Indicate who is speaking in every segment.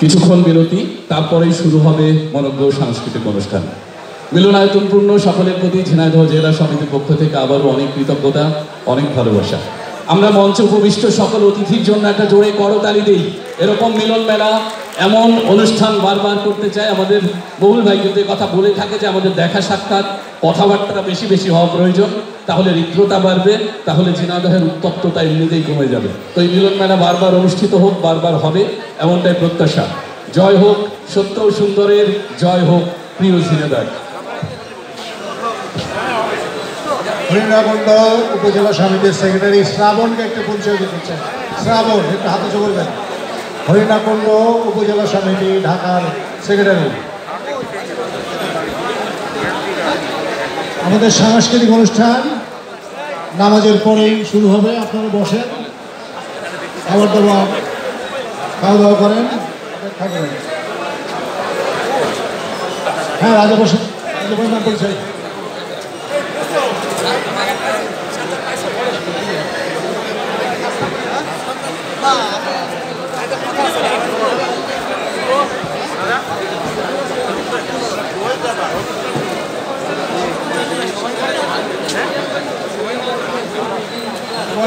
Speaker 1: কিছুক্ষণ বিরতি, তারপরেই শুরু হবে মনোজ্ঞ সাংস্কৃতিক অনুষ্ঠান। মিলনায়তনপূর্ণ সকলের প্রতি ঝিনাইদহ জেলা সমিতির পক্ষ থেকে আবারও অনেক কৃতজ্ঞতা, অনেক ভালোবাসা। আমরা মঞ্চে উপবিষ্ট সকল অতিথির জন্য একটা জোরে করতালি দিই। এরকম মিলন মেলা, এমন অনুষ্ঠান বারবার করতে চাই। আমাদের বহুল ভাই কিন্তু কথা বলে থাকে যে আমাদের দেখা সাক্ষাৎ, কথাবার্তা বেশি বেশি হওয়া প্রয়োজন, তাহলে হৃদ্রতা বাড়বে, তাহলে ঝিনাইদহের উত্তপ্ততা এমনিতেই কমে যাবে। তো এই মিলন মেলা বারবার অনুষ্ঠিত হোক, বারবার হবে, এমনটাই প্রত্যাশা। জয় হোক সত্য ও সুন্দরের, জয় হোক প্রিয় ঝিনাইদহ।
Speaker 2: হরিণাকুণ্ড উপজেলা সমিতির সেক্রেটারি শ্রাবণকে একটু পরিচয় দিতে চাই। শ্রাবণ একটু হাতে চোখ করবেন। হরিণাকুণ্ড উপজেলা সমিতি ঢাকার সেক্রেটারি। আমাদের সাংস্কৃতিক অনুষ্ঠান নামাজের পরেই শুরু হবে। আপনারা বসেন, খাবার দাবার খাওয়া দাওয়া করেন, থাকবেন। হ্যাঁ, রাজা বসেন, রাজা বসেন, নাম পরিচয়।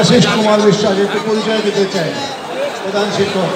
Speaker 2: আশিস কুমার বিশ্বাস একটু পরিচয় দিতে চাই, প্রধান শিক্ষক।